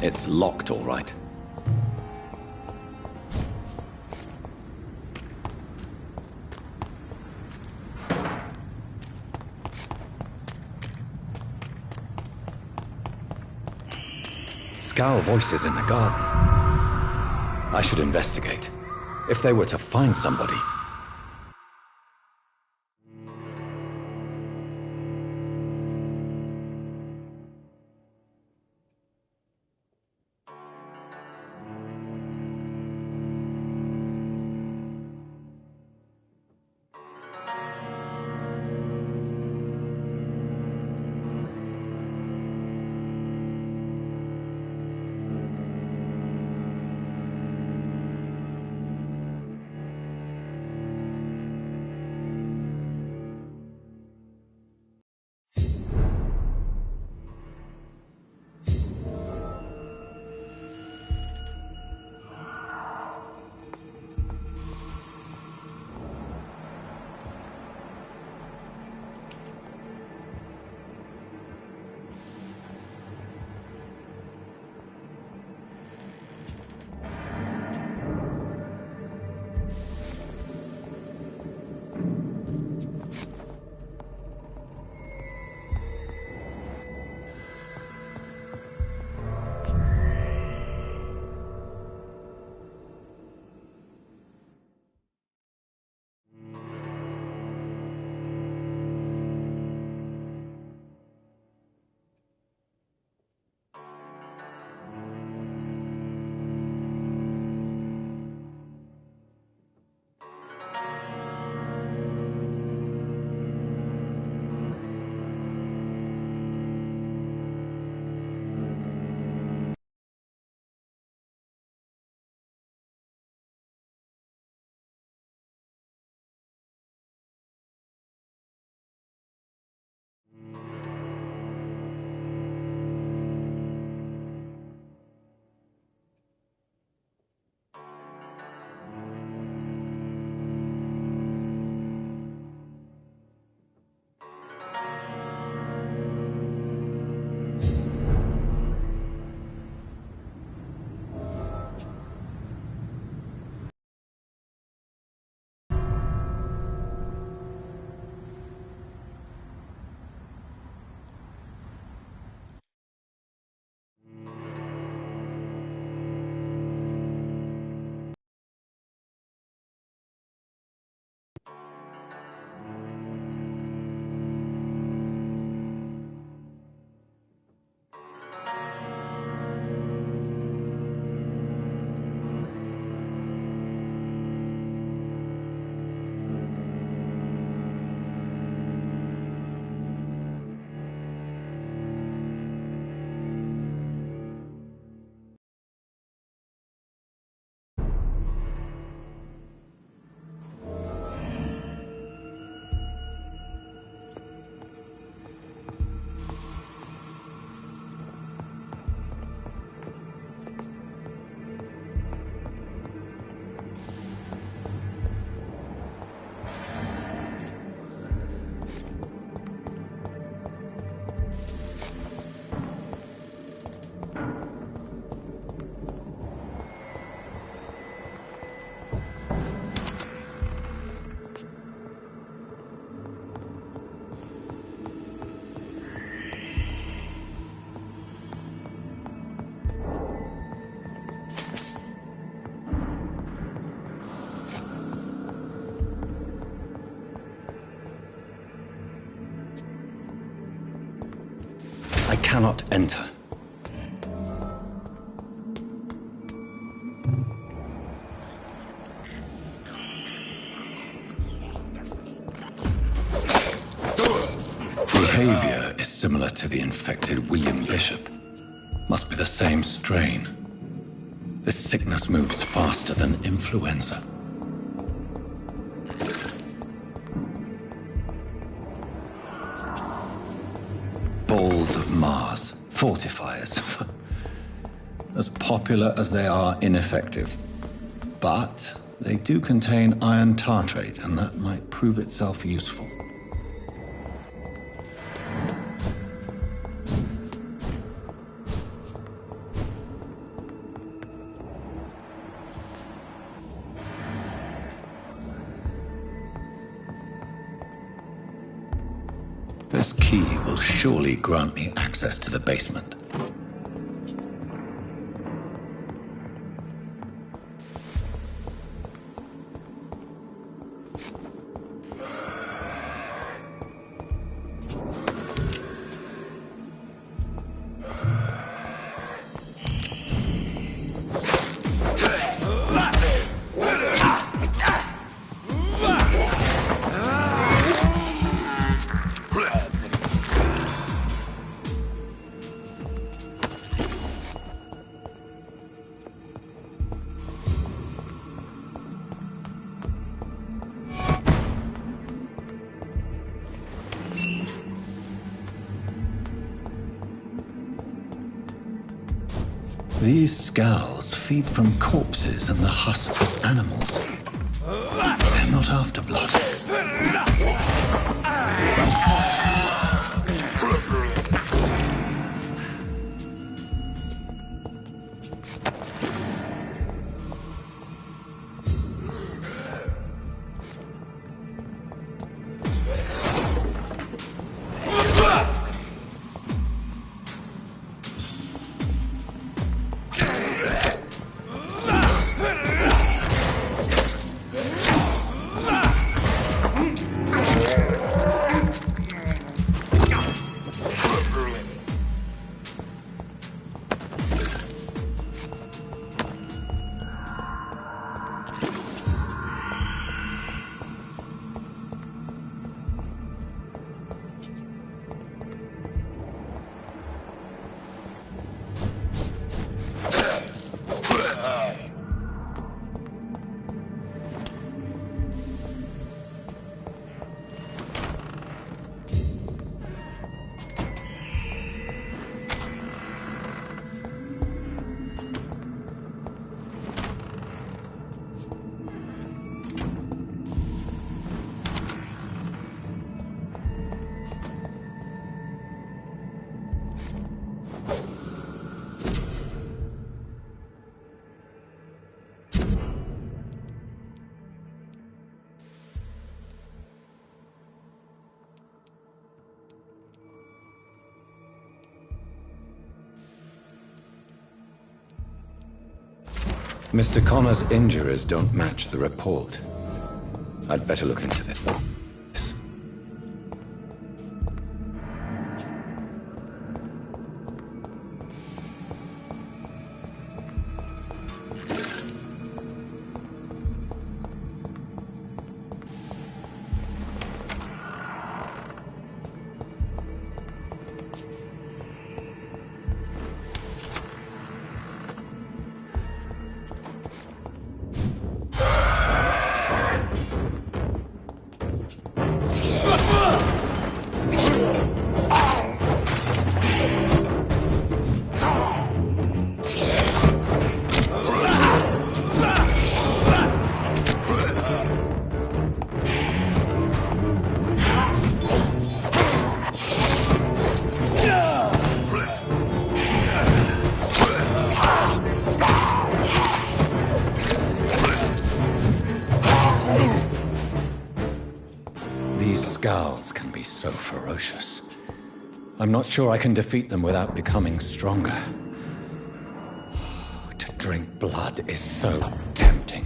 It's locked, all right. Scowl voices in the garden. I should investigate. If they were to find somebody... I cannot enter. Behavior is similar to the infected William Bishop. Must be the same strain. This sickness moves faster than influenza. Balls of Mars, fortifiers. As popular as they are ineffective. But they do contain iron tartrate, and that might prove itself useful. key will surely grant me access to the basement. These scowls feed from corpses and the husks of animals. They're not after blood. Mr. Connor's injuries don't match the report. I'd better look into this. Scowls can be so ferocious. I'm not sure I can defeat them without becoming stronger. To drink blood is so tempting.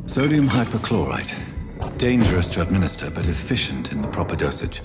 Sodium hypochlorite. Dangerous to administer, but efficient in the proper dosage.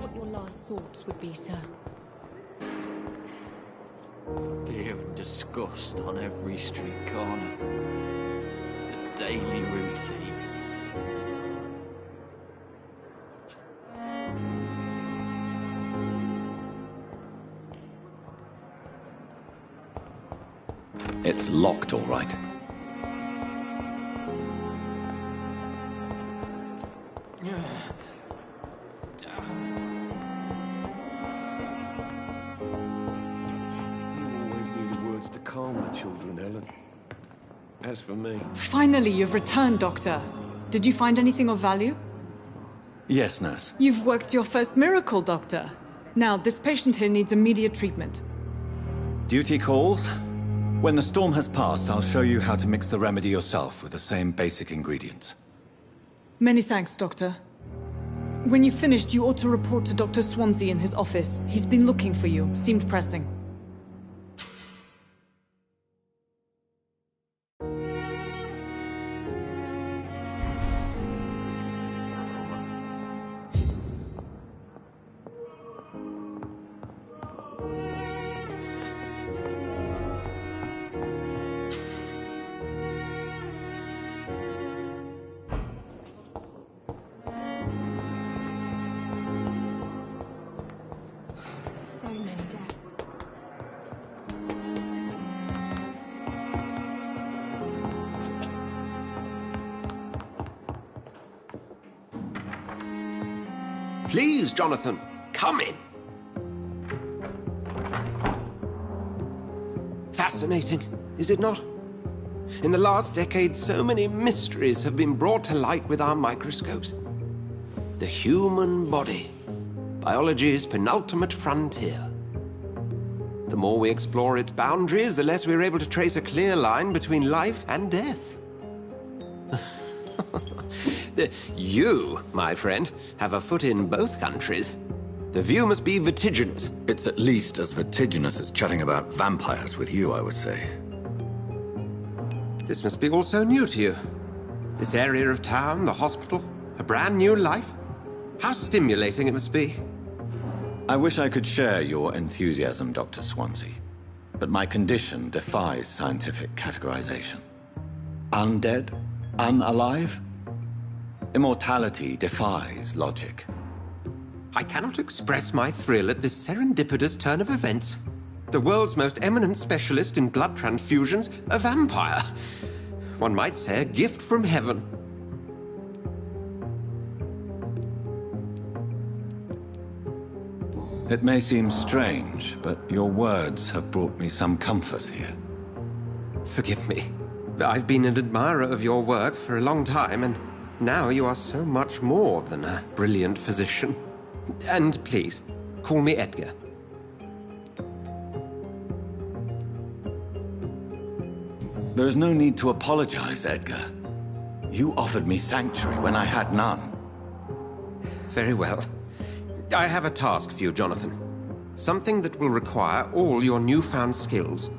What your last thoughts would be, sir? Fear and disgust on every street corner. The daily routine. It's locked, all right. Calm the children, Ellen. As for me... Finally, you've returned, Doctor. Did you find anything of value? Yes, nurse. You've worked your first miracle, Doctor. Now, this patient here needs immediate treatment. Duty calls. When the storm has passed, I'll show you how to mix the remedy yourself with the same basic ingredients. Many thanks, Doctor. When you've finished, you ought to report to Dr. Swansea in his office. He's been looking for you. Seemed pressing. So many deaths. Please, Jonathan, come in. Fascinating, is it not? In the last decade, so many mysteries have been brought to light with our microscopes. The human body, biology's penultimate frontier. The more we explore its boundaries, the less we're able to trace a clear line between life and death. You, my friend, have a foot in both countries. The view must be vertiginous. It's at least as vertiginous as chatting about vampires with you, I would say. This must be all so new to you. This area of town, the hospital, a brand new life. How stimulating it must be. I wish I could share your enthusiasm, Dr. Swansea, but my condition defies scientific categorization. Undead? Unalive? Immortality defies logic. I cannot express my thrill at this serendipitous turn of events. The world's most eminent specialist in blood transfusions, a vampire. One might say a gift from heaven. It may seem strange, but your words have brought me some comfort here. Forgive me. I've been an admirer of your work for a long time, and now you are so much more than a brilliant physician. And please, call me Edgar. There is no need to apologize, Edgar. You offered me sanctuary when I had none. Very well. I have a task for you, Jonathan. Something that will require all your newfound skills.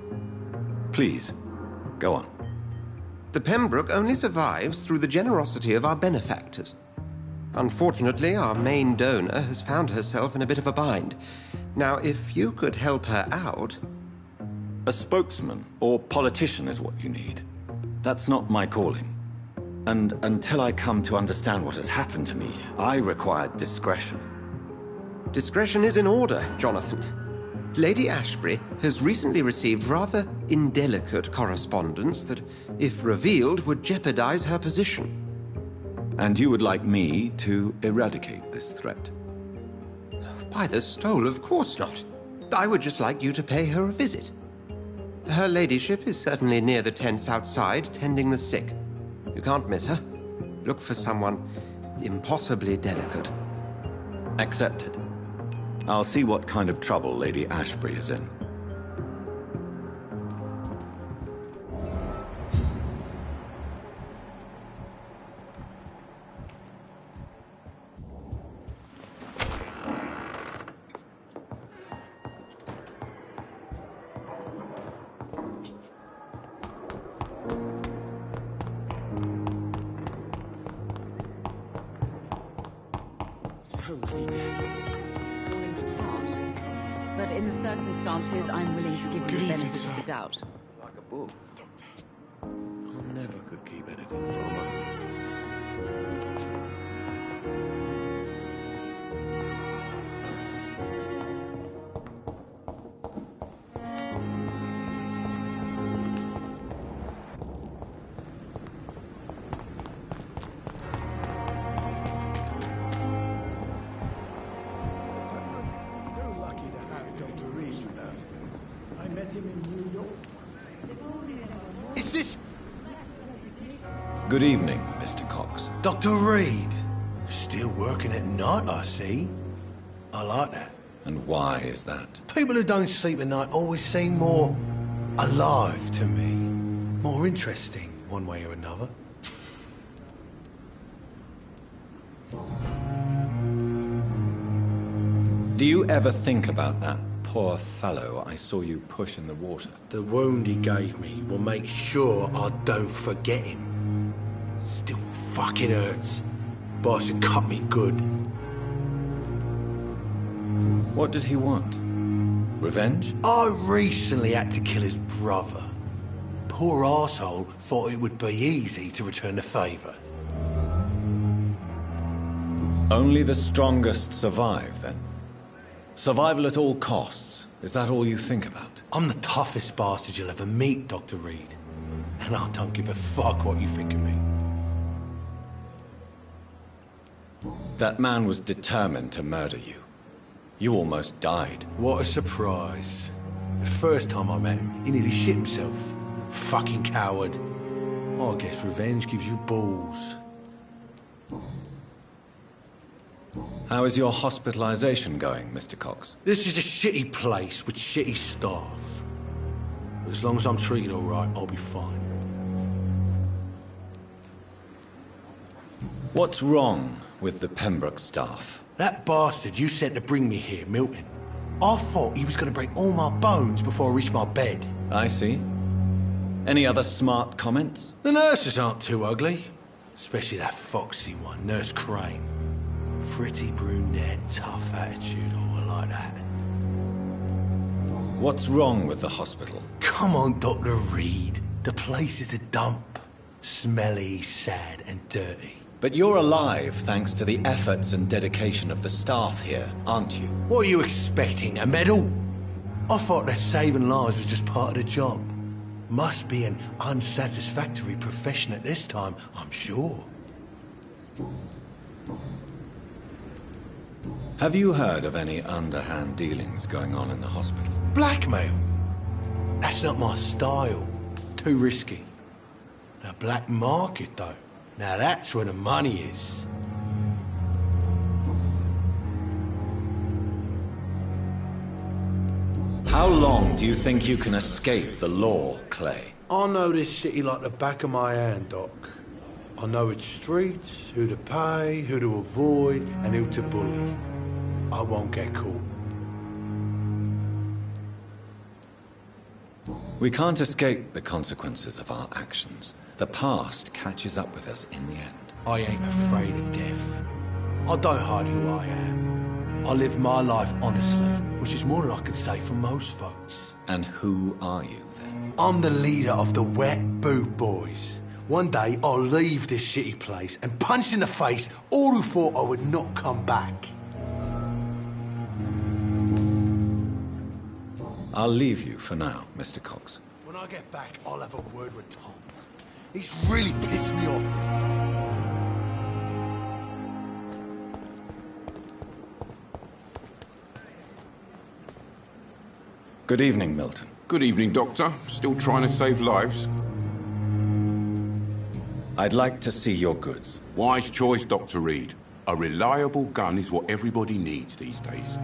Please, go on. The Pembroke only survives through the generosity of our benefactors. Unfortunately, our main donor has found herself in a bit of a bind. Now, if you could help her out... A spokesman or politician is what you need. That's not my calling. And until I come to understand what has happened to me, I require discretion. Discretion is in order, Jonathan. Lady Ashbury has recently received rather indelicate correspondence that, if revealed, would jeopardize her position. And you would like me to eradicate this threat? By the stole, of course not. I would just like you to pay her a visit. Her ladyship is certainly near the tents outside, tending the sick. You can't miss her. Look for someone impossibly delicate. Accepted. I'll see what kind of trouble Lady Ashbury is in. So many deaths. Falling apart. But in the circumstances, I'm willing to give you the benefit of the doubt. Like a book. I never could keep anything from her. Is this Good evening, Mr. Cox. Dr. Reed? Still working at night, I see. I like that. And why is that? People who don't sleep at night always seem more alive to me. More interesting, one way or another. Do you ever think about that poor fellow I saw you push in the water? The wound he gave me will make sure I don't forget him. Still fucking hurts. Bastard cut me good. What did he want? Revenge? I recently had to kill his brother. Poor arsehole thought it would be easy to return the favour. Only the strongest survive, then? Survival at all costs. Is that all you think about? I'm the toughest bastard you'll ever meet, Dr. Reed. And I don't give a fuck what you think of me. That man was determined to murder you. You almost died. What a surprise. The first time I met him, he nearly shit himself. Fucking coward. I guess revenge gives you balls. How is your hospitalization going, Mr. Cox? This is a shitty place with shitty staff. But as long as I'm treated all right, I'll be fine. What's wrong with the Pembroke staff? That bastard you sent to bring me here, Milton. I thought he was going to break all my bones before I reached my bed. I see. Any other smart comments? The nurses aren't too ugly. Especially that foxy one, Nurse Crane. Pretty brunette, tough attitude, all like that. What's wrong with the hospital? Come on, Dr. Reed. The place is a dump. Smelly, sad, and dirty. But you're alive thanks to the efforts and dedication of the staff here, aren't you? What are you expecting, a medal? I thought that saving lives was just part of the job. Must be an unsatisfactory profession at this time, I'm sure. Have you heard of any underhand dealings going on in the hospital? Blackmail? That's not my style. Too risky. The black market, though. Now that's where the money is. How long do you think you can escape the law, Clay? I know this city like the back of my hand, Doc. I know its streets, who to pay, who to avoid, and who to bully. I won't get caught. We can't escape the consequences of our actions. The past catches up with us in the end. I ain't afraid of death. I don't hide who I am. I live my life honestly, which is more than I can say for most folks. And who are you, then? I'm the leader of the Wet Boot Boys. One day, I'll leave this shitty place and punch in the face all who thought I would not come back. I'll leave you for now, Mr. Cox. When I get back, I'll have a word with Tom. He's really pissed me off this time. Good evening, Milton. Good evening, Doctor. Still trying to save lives? I'd like to see your goods. Wise choice, Dr. Reed. A reliable gun is what everybody needs these days.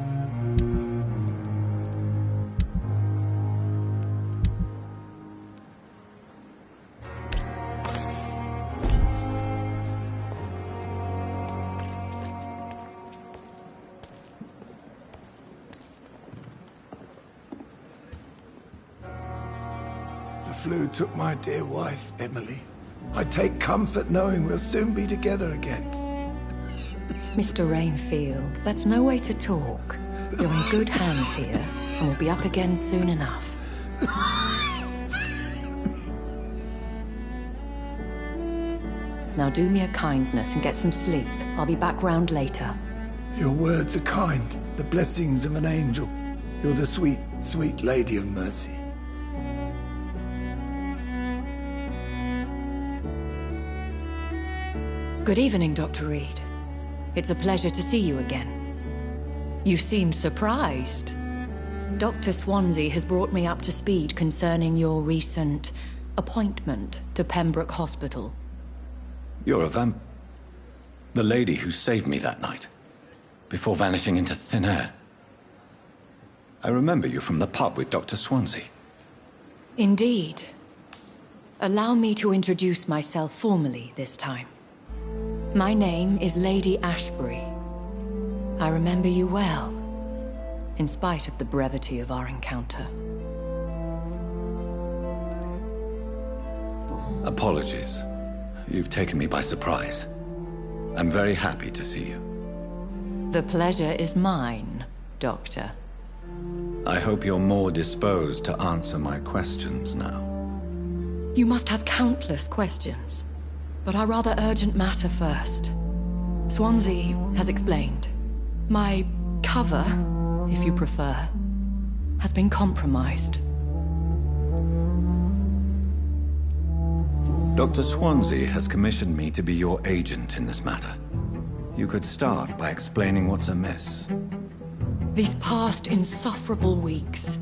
The flu took my dear wife, Emily. I take comfort knowing we'll soon be together again. Mr. Rainfield, that's no way to talk. You're in good hands here, and we'll be up again soon enough. Now do me a kindness and get some sleep. I'll be back round later. Your words are kind, the blessings of an angel. You're the sweet, sweet Lady of Mercy. Good evening, Dr. Reed. It's a pleasure to see you again. You seem surprised. Dr. Swansea has brought me up to speed concerning your recent appointment to Pembroke Hospital. You're a the lady who saved me that night, before vanishing into thin air. I remember you from the pub with Dr. Swansea. Indeed. Allow me to introduce myself formally this time. My name is Lady Ashbury. I remember you well, in spite of the brevity of our encounter. Apologies. You've taken me by surprise. I'm very happy to see you. The pleasure is mine, Doctor. I hope you're more disposed to answer my questions now. You must have countless questions, but our rather urgent matter first. Swansea has explained. My cover, if you prefer, has been compromised. Dr. Swansea has commissioned me to be your agent in this matter. You could start by explaining what's amiss. These past insufferable weeks,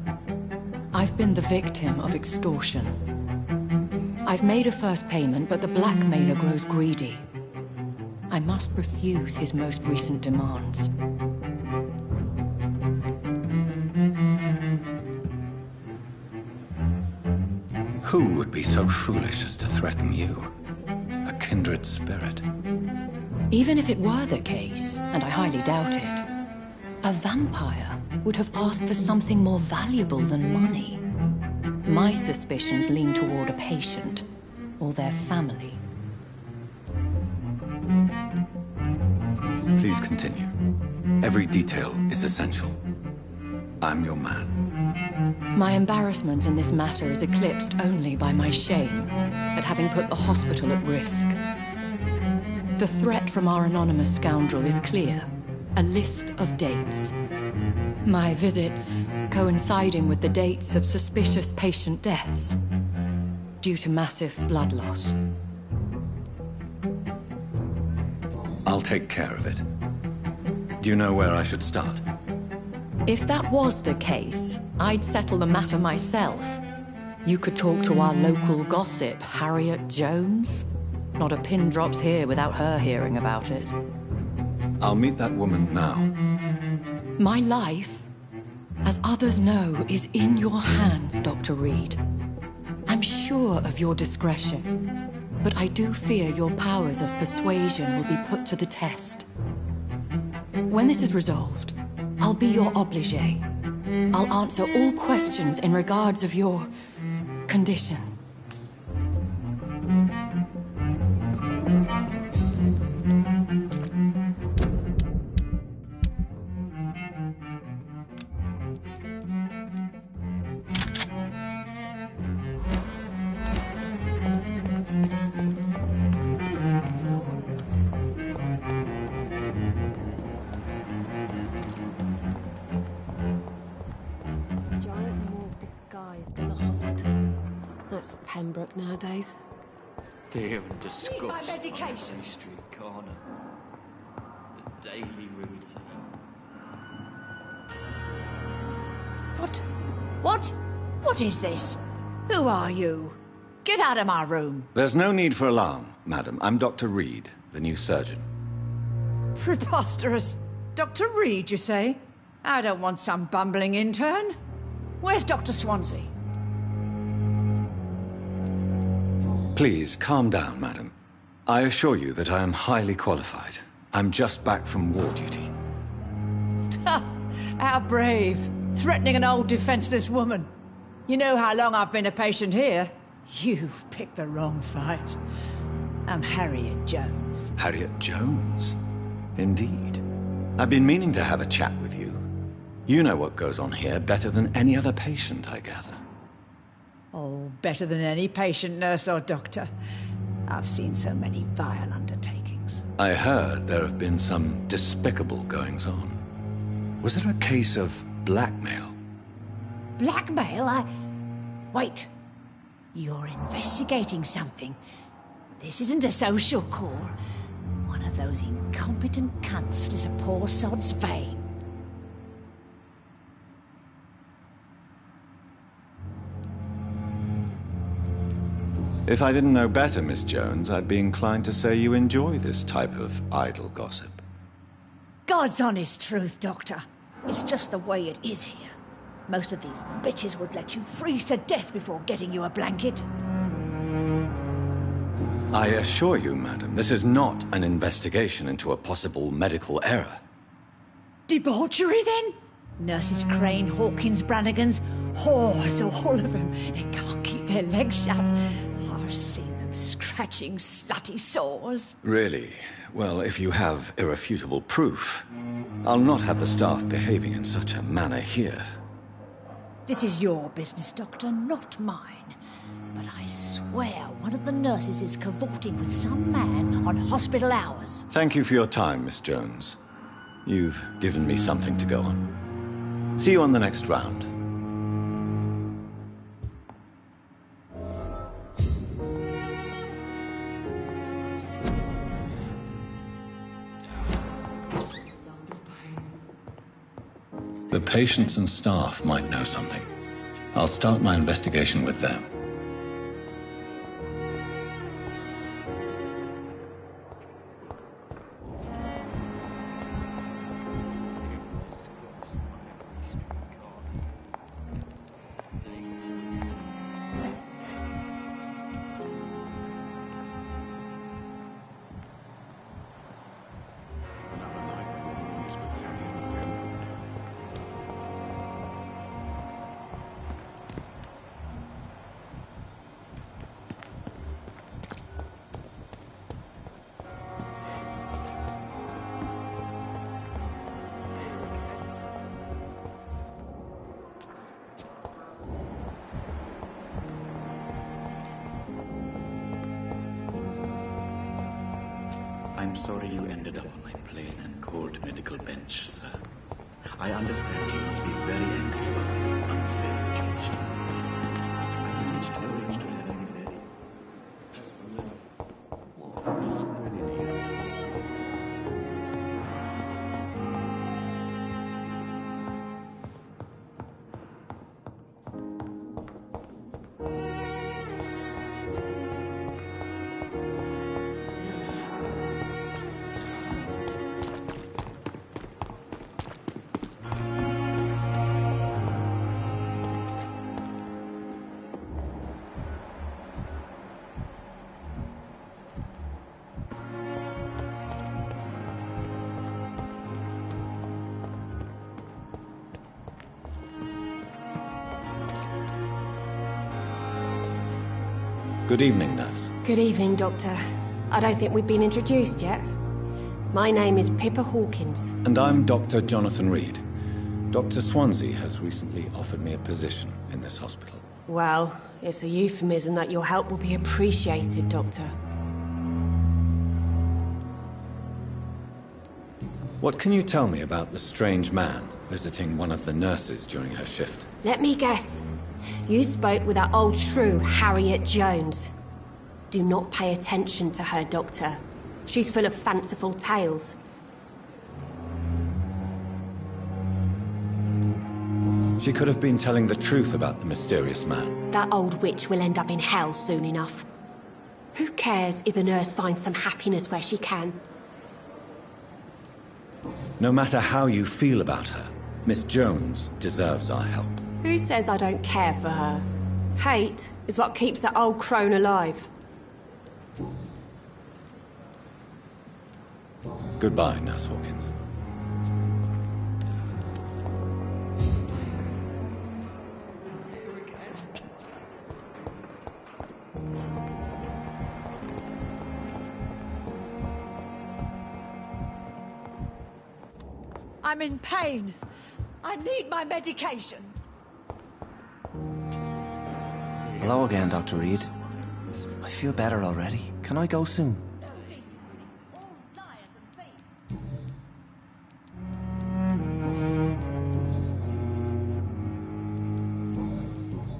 I've been the victim of extortion. I've made a first payment, but the blackmailer grows greedy. I must refuse his most recent demands. Who would be so foolish as to threaten you? A kindred spirit. Even if it were the case, and I highly doubt it, a vampire would have asked for something more valuable than money. My suspicions lean toward a patient, or their family. Please continue. Every detail is essential. I'm your man. My embarrassment in this matter is eclipsed only by my shame at having put the hospital at risk. The threat from our anonymous scoundrel is clear. A list of dates. My visits coinciding with the dates of suspicious patient deaths due to massive blood loss. I'll take care of it. Do you know where I should start? If that was the case, I'd settle the matter myself. You could talk to our local gossip, Harriet Jones. Not a pin drops here without her hearing about it. I'll meet that woman now. My life, as others know, is in your hands, Dr. Reed. I'm sure of your discretion, but I do fear your powers of persuasion will be put to the test. When this is resolved, I'll be your obligé. I'll answer all questions in regards of your condition. That's Pembroke nowadays. Fear and disgust my on medication. every street corner. The daily routine. What is this? Who are you? Get out of my room. There's no need for alarm, madam. I'm Dr. Reed, the new surgeon. Preposterous. Dr. Reed, you say? I don't want some bumbling intern. Where's Dr. Swansea? Please, calm down, madam. I assure you that I am highly qualified. I'm just back from war duty. How brave. Threatening an old defenseless woman. You know how long I've been a patient here? You've picked the wrong fight. I'm Harriet Jones. Harriet Jones? Indeed. I've been meaning to have a chat with you. You know what goes on here better than any other patient, I gather. Oh, better than any patient, nurse or doctor. I've seen so many vile undertakings. I heard there have been some despicable goings-on. Was there a case of blackmail? Blackmail? Wait. You're investigating something. This isn't a social call. One of those incompetent cunts slit a poor sod's vein. If I didn't know better, Miss Jones, I'd be inclined to say you enjoy this type of idle gossip. God's honest truth, Doctor. It's just the way it is here. Most of these bitches would let you freeze to death before getting you a blanket. I assure you, madam, this is not an investigation into a possible medical error. Debauchery, then? Nurses Crane, Hawkins, Brannigans, whores, all of them. They can't keep their legs shut. I've seen them scratching slutty sores. Really? Well, if you have irrefutable proof, I'll not have the staff behaving in such a manner here. This is your business, Doctor, not mine. But I swear one of the nurses is cavorting with some man on hospital hours. Thank you for your time, Miss Jones. You've given me something to go on. See you on the next round. The patients and staff might know something. I'll start my investigation with them. I'm sorry you ended up on my plain and cold medical bench, sir. I understand you must be very angry about this unfair situation. I managed to arrange to have you ready. Good evening, nurse. Good evening, Doctor. I don't think we've been introduced yet. My name is Pippa Hawkins. And I'm Dr. Jonathan Reed. Dr. Swansea has recently offered me a position in this hospital. Well, it's a euphemism that your help will be appreciated, Doctor. What can you tell me about the strange man visiting one of the nurses during her shift? Let me guess. You spoke with that old shrew, Harriet Jones. Do not pay attention to her, Doctor. She's full of fanciful tales. She could have been telling the truth about the mysterious man. That old witch will end up in hell soon enough. Who cares if a nurse finds some happiness where she can? No matter how you feel about her, Miss Jones deserves our help. Who says I don't care for her? Hate is what keeps that old crone alive. Goodbye, Nurse Hawkins. I'm in pain. I need my medication. Hello again, Dr. Reed. I feel better already. Can I go soon?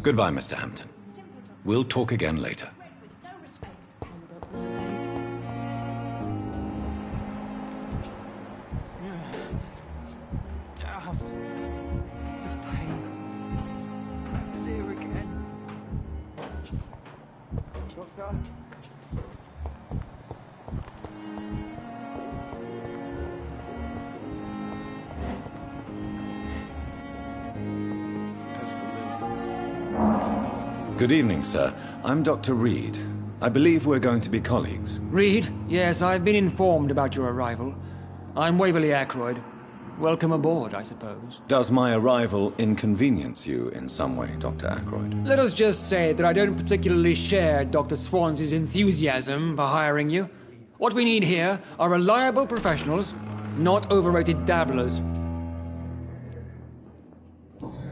Goodbye, Mr. Hampton. We'll talk again later. Good evening, sir. I'm Dr. Reed. I believe we're going to be colleagues. Reed? Yes, I've been informed about your arrival. I'm Waverly Ackroyd. Welcome aboard, I suppose. Does my arrival inconvenience you in some way, Dr. Ackroyd? Let us just say that I don't particularly share Dr. Swansea's enthusiasm for hiring you. What we need here are reliable professionals, not overrated dabblers.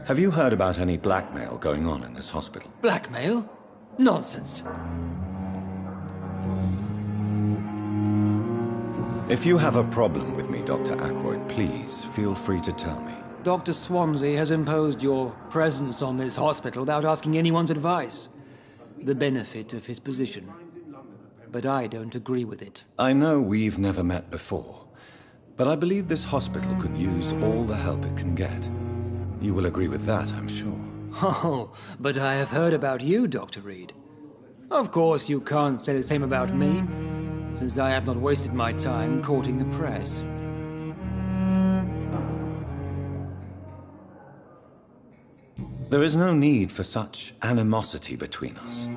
Have you heard about any blackmail going on in this hospital? Blackmail? Nonsense. If you have a problem with me, Dr. Ackroyd, please feel free to tell me. Dr. Swansea has imposed your presence on this hospital without asking anyone's advice. The benefit of his position. But I don't agree with it. I know we've never met before, but I believe this hospital could use all the help it can get. You will agree with that, I'm sure. Oh, but I have heard about you, Dr. Reed. Of course, you can't say the same about me, since I have not wasted my time courting the press. There is no need for such animosity between us.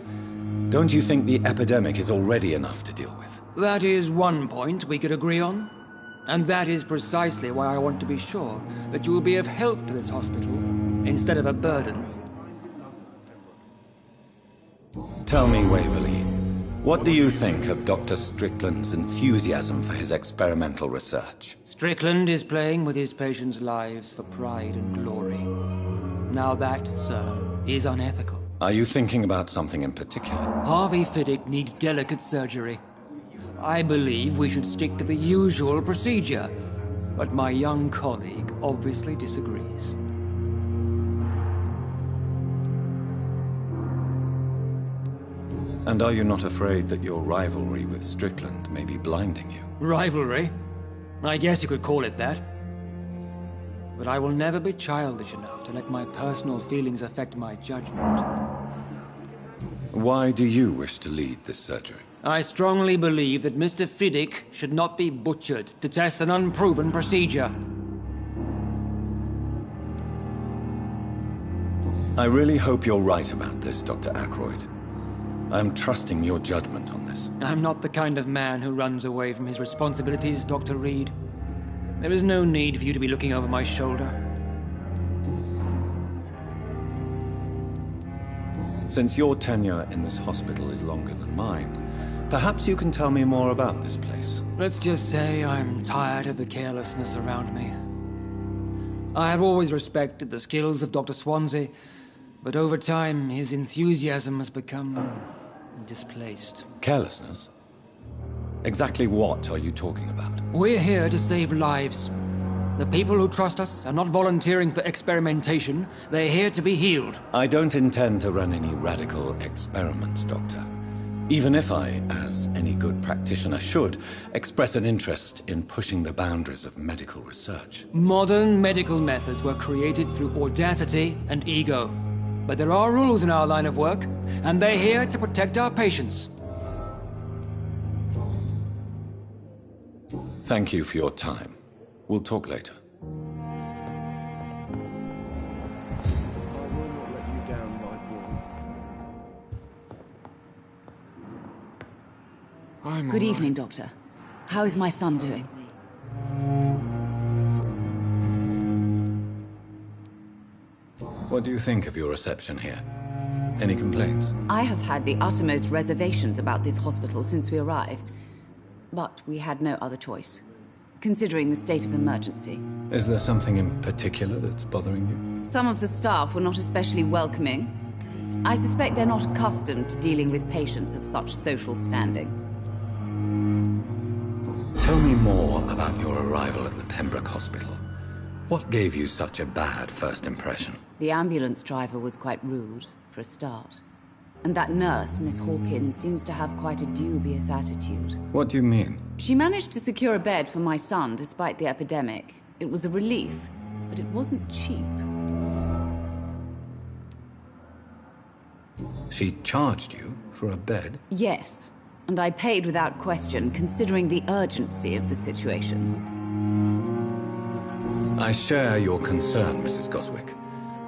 Don't you think the epidemic is already enough to deal with? That is one point we could agree on. And that is precisely why I want to be sure that you will be of help to this hospital, instead of a burden. Tell me, Waverly, what do you think of Dr. Strickland's enthusiasm for his experimental research? Strickland is playing with his patients' lives for pride and glory. Now that, sir, is unethical. Are you thinking about something in particular? Harvey Fiddick needs delicate surgery. I believe we should stick to the usual procedure, but my young colleague obviously disagrees. And are you not afraid that your rivalry with Strickland may be blinding you? Rivalry? I guess you could call it that. But I will never be childish enough to let my personal feelings affect my judgment. Why do you wish to lead this surgery? I strongly believe that Mr. Fiddick should not be butchered to test an unproven procedure. I really hope you're right about this, Dr. Ackroyd. I'm trusting your judgment on this. I'm not the kind of man who runs away from his responsibilities, Dr. Reed. There is no need for you to be looking over my shoulder. Since your tenure in this hospital is longer than mine, perhaps you can tell me more about this place. Let's just say I'm tired of the carelessness around me. I have always respected the skills of Dr. Swansea, but over time his enthusiasm has become displaced. Carelessness? Exactly what are you talking about? We're here to save lives. The people who trust us are not volunteering for experimentation. They're here to be healed. I don't intend to run any radical experiments, Doctor. Even if I, as any good practitioner should, express an interest in pushing the boundaries of medical research. Modern medical methods were created through audacity and ego. But there are rules in our line of work, and they're here to protect our patients. Thank you for your time. We'll talk later. Good evening, Doctor. How is my son doing? What do you think of your reception here? Any complaints? I have had the uttermost reservations about this hospital since we arrived. But we had no other choice. considering the state of emergency. Is there something in particular that's bothering you? Some of the staff were not especially welcoming. I suspect they're not accustomed to dealing with patients of such social standing. Tell me more about your arrival at the Pembroke Hospital. What gave you such a bad first impression? The ambulance driver was quite rude, for a start. And that nurse, Miss Hawkins, seems to have quite a dubious attitude. What do you mean? She managed to secure a bed for my son despite the epidemic. It was a relief, but it wasn't cheap. She charged you for a bed? Yes, and I paid without question, considering the urgency of the situation. I share your concern, Mrs. Goswick.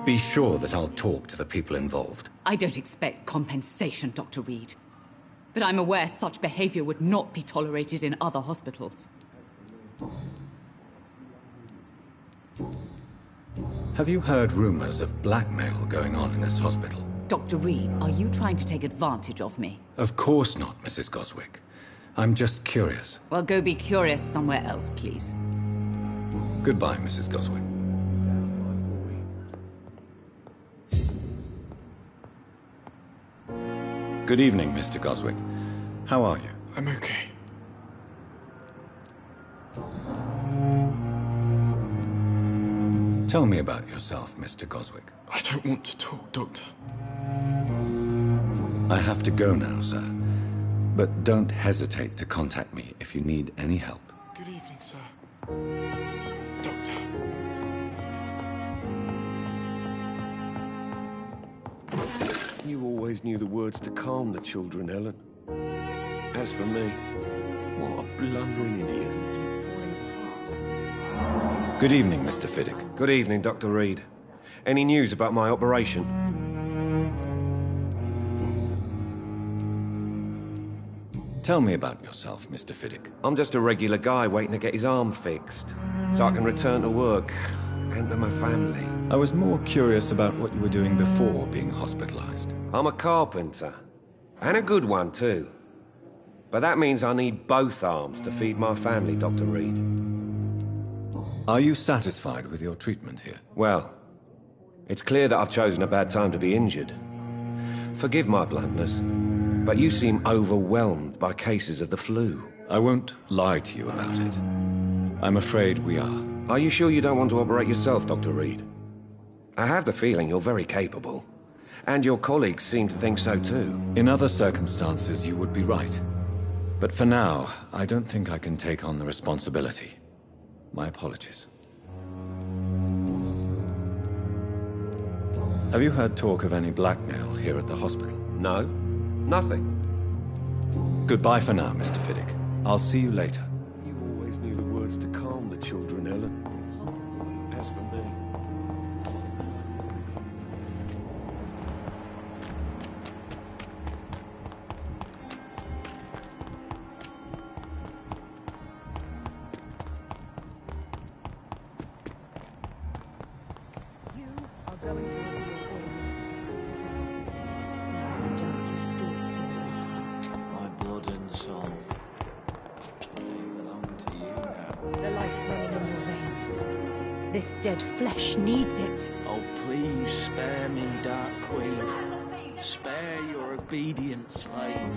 Be sure that I'll talk to the people involved. I don't expect compensation, Dr. Reed. But I'm aware such behavior would not be tolerated in other hospitals. Have you heard rumors of blackmail going on in this hospital? Dr. Reed, are you trying to take advantage of me? Of course not, Mrs. Goswick. I'm just curious. Well, go be curious somewhere else, please. Goodbye, Mrs. Goswick. Good evening, Mr. Goswick. How are you? I'm okay. Tell me about yourself, Mr. Goswick. I don't want to talk, Doctor. I have to go now, sir. But don't hesitate to contact me if you need any help. Good evening, sir. Doctor. You always knew the words to calm the children, Ellen. As for me, what a blundering idiot. Good evening, Mr. Fiddick. Good evening, Dr. Reed. Any news about my operation? Tell me about yourself, Mr. Fiddick. I'm just a regular guy waiting to get his arm fixed, so I can return to work and to my family. I was more curious about what you were doing before being hospitalized. I'm a carpenter. And a good one, too. But that means I need both arms to feed my family, Dr. Reed. Are you satisfied with your treatment here? Well, it's clear that I've chosen a bad time to be injured. Forgive my bluntness, but you seem overwhelmed by cases of the flu. I won't lie to you about it. I'm afraid we are. Are you sure you don't want to operate yourself, Dr. Reed? I have the feeling you're very capable. And your colleagues seem to think so too. In other circumstances, you would be right. But for now, I don't think I can take on the responsibility. My apologies. Have you heard talk of any blackmail here at the hospital? No, nothing. Goodbye for now, Mr. Fiddick. I'll see you later. You always knew the words to calm the children, Ellen. As for me... This dead flesh needs it. Oh, please spare me, Dark Queen. Spare your obedient slave.